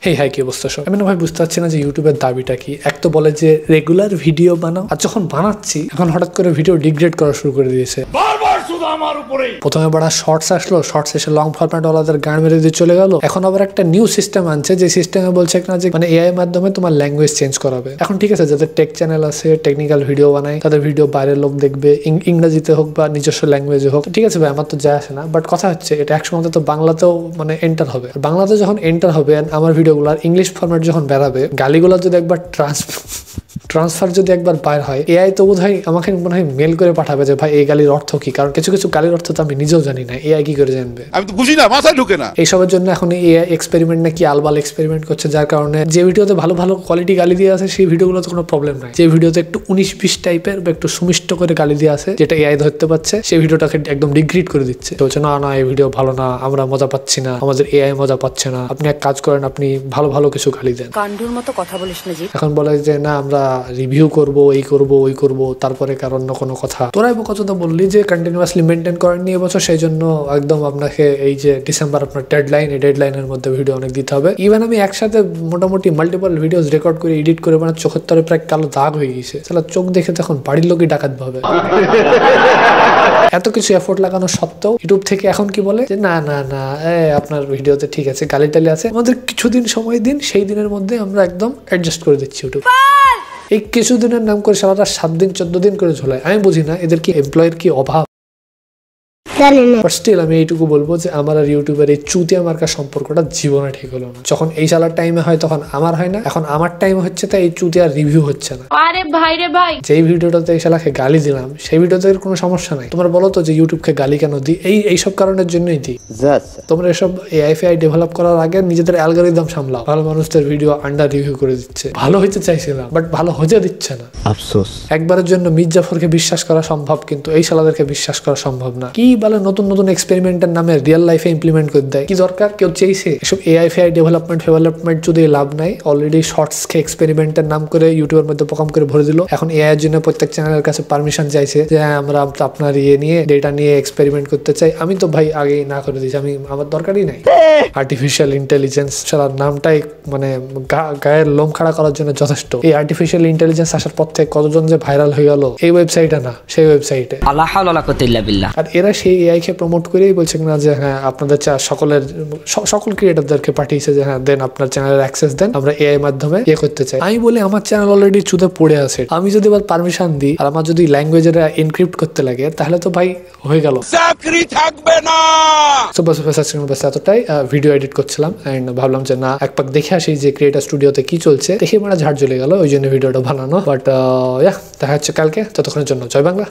Hey hi কি অবস্থা সব? আমি না ভাই বুঝতে পারছি না যে ইউটিউবের দাবিটা কি। এক তো বলে যে রেগুলার ভিডিও বানাও, আর যখন বানাচ্ছি এখন হঠাৎ করে ভিডিও ডিগ্রেড করা শুরু করে দিয়েছে। প্রথমে বড়া শর্টস আসলো, শর্টস এসে লং ফরম্যাট ওয়ালাদের গান মেরে দিয়ে চলে গেল। এখন আবার একটা নিউ সিস্টেম আনছে, যে সিস্টেমে বলছে না যে মানে এআই এর মাধ্যমে তোমার ল্যাঙ্গুয়েজ চেঞ্জ করাবে। এখন ঠিক আছে, যাদের টেক চ্যানেল আছে, টেকনিক্যাল ভিডিও বানায়, তাদের ভিডিও বাইরের লোক দেখবে, ইংরেজিতে হোক বা নিজস্ব ল্যাঙ্গুয়েজে হোক, ঠিক আছে ভাই, আমার তো যায় আসে না। বাট কথা হচ্ছে এটা একসময় তো বাংলাতেও মানে এন্টার হবে। বাংলাতে যখন এন্টার হবে আমার ভিডিওগুলো ইংলিশ ফরম্যাট যখন বেরাবে, গালিগুলো যদি একবার ট্রান্সফার যদি একবার বাইর হয়, এআই তো বোধহয় আমাকে মনে হয় মেল করে পাঠাবে যে ভাই এই গালির অর্থ কি। কারণ কিছু কিছু গালির অর্থ তো আমি নিজেও জানি না, এআই কি করে জানবে? আমি তো বুঝি না, মাথায় ঢুকে না। এইসবের জন্য এখন এআই এক্সপেরিমেন্ট নাকি আলবাল এক্সপেরিমেন্ট করছে, যার কারণে যে ভিডিওতে ভালো ভালো কোয়ালিটি গালি দিয়ে আছে সেই ভিডিওগুলোতে কোনো প্রবলেম নাই। যে ভিডিওতে একটু 19-20 টাইপের বা একটু সুমিষ্ট করে গালি দিয়ে আছে, যেটা এআই ধরতে পারছে, সেই ভিডিওটাকে একদম ডিগ্রেড করে দিচ্ছে। তো হচ্ছে না না এই ভিডিও ভালো না, আমরা মজা পাচ্ছি না, আমাদের এআই মজা পাচ্ছে না, আপনি এক কাজ করেন, আপনি ভালো ভালো কিছু গালি দেন। কান্ডুর মতো কথা বলিস না জি। এখন বলে যে না আমরা রিভিউ করব, এই করব ওই করব, তারপরে কারণ কোনো কথা। তোরাই কথা বললি যে কন্টিনিউয়াসলি মেনটেন করেননি এবছর, সেই জন্য একদম আপনাকে এই যে ডিসেম্বর আপনার ডেডলাইন, এই ডেডলাইনের মধ্যে ভিডিও অনেক দিতে হবে। ইভেন আমি একসাথে মোটামুটি মাল্টিপল ভিডিওস রেকর্ড করে এডিট করে মানে চোখের তরে প্রায় কালো দাগ হয়ে গেছে। তাহলে চোখ দেখে তখন বাড়ির লোকই ডাকাত ভাবে। এত কিছু এফোর্ট লাগানো সত্ত্বেও ইউটিউব থেকে এখন কি বলে যে না না না আপনার ভিডিওতে ঠিক আছে গালি টালি আছে, আমাদের কিছুদিন সময় দিন, সেই দিনের মধ্যে আমরা একদম অ্যাডজাস্ট করে দিচ্ছি ইউটিউব। এই কিছুদিনের নাম করে সারাটা 7 দিন 14 দিন করে ঝোলায়। আমি বুঝি না এদের কি এমপ্লয়ের কি অভাব। স্টিল আমি এইটুকু বলবো যে আমার আর ইউটিউবের এই চুতিয়া মার্কার সম্পর্কটা জীবনে ঠিক হলো না। যখন এই শালার টাইমে হয় তখন আমার হয় না, এখন আমার টাইম হচ্ছে তাই এই চুতিয়ার রিভিউ হচ্ছে না। আরে ভাই রে ভাই, যেই ভিডিওটাতে এই শালাকে গালি দিলাম সেই ভিডিওতে কোনো সমস্যা নাই। তোমরা বলো তো যে ইউটিউবকে গালি কেন দিই? এইসব কারণের জন্যই দিই। তোমরা এসব এআই ডেভেলপ করার আগে নিজেদের অ্যালগরিদম সামলাও। ভালো মানুষদের ভিডিও আন্ডার রিভিউ করে দিচ্ছে। ভালো হইতে চাইছিলাম বাট ভালো হতে দিচ্ছে না, আফসোস। একবারের জন্য মির্জাফরকে বিশ্বাস করা সম্ভব, কিন্তু এই শালাদেরকে বিশ্বাস করা সম্ভব না। কি বলে নতুন নতুন এক্সপেরিমেন্টের নামে রিয়েল লাইফে ইমপ্লিমেন্ট করে দেয়। কি দরকার? কেউ চেয়েছে এসব এআই ডেভেলপমেন্ট যদি লাভ নাই। অলরেডি শর্টস কে এক্সপেরিমেন্টের নাম করে ইউটিউবের মধ্যে প্রকাম করে ভরে দিল। এখন এআই এর জন্য প্রত্যেক চ্যানেলের কাছে পারমিশন চাইছে যে আমরা আপনার নিয়ে ডেটা নিয়ে এক্সপেরিমেন্ট করতে চাই। আমি তো ভাই আগেই না করে দিয়েছি, আমার দরকারই নাই। আর্টিফিশিয়াল ইন্টেলিজেন্স সারা নামটাই মানে গায়ের লোম খাড়া করার জন্য যথেষ্ট। এই আর্টিফিশিয়াল ইন্টেলিজেন্স আসার পর থেকে কতজন যে ভাইরাল হয়ে গেল, এই ওয়েবসাইটে না সেই ওয়েবসাইটে। আর এরা সেই এআই কে প্রমোট করেই বলছে না যে হ্যাঁ আপনাদের সকল ক্রিয়েটরদেরকে পাঠিয়েছে যে হ্যাঁ দেন আপনার চ্যানেলের অ্যাক্সেস দেন, আমরা এআই মাধ্যমে করতে চাই। আমি বলি আমার চ্যানেল অলরেডি চুদে পড়ে আছে, আমি যদি এবার পারমিশন দিই আর আমার যদি ল্যাঙ্গুয়েজের এনক্রিপ্ট করতে লাগে তাহলে তো ভাই হয়ে গেল, চাকরি থাকবে না। তো বাস এতটাই। ভিডিও এডিট করছিলাম এন্ড ভাবলাম যে না এক পাক দেখে আসি যে ক্রিয়েটর স্টুডিওতে কি চলছে। দেখে মানে ঝাড় জ্বলে গেল, ওই জন্য ভিডিওটা বানানো। বাট দেখা হচ্ছে কালকে, ততক্ষণের জন্য জয় বাংলা।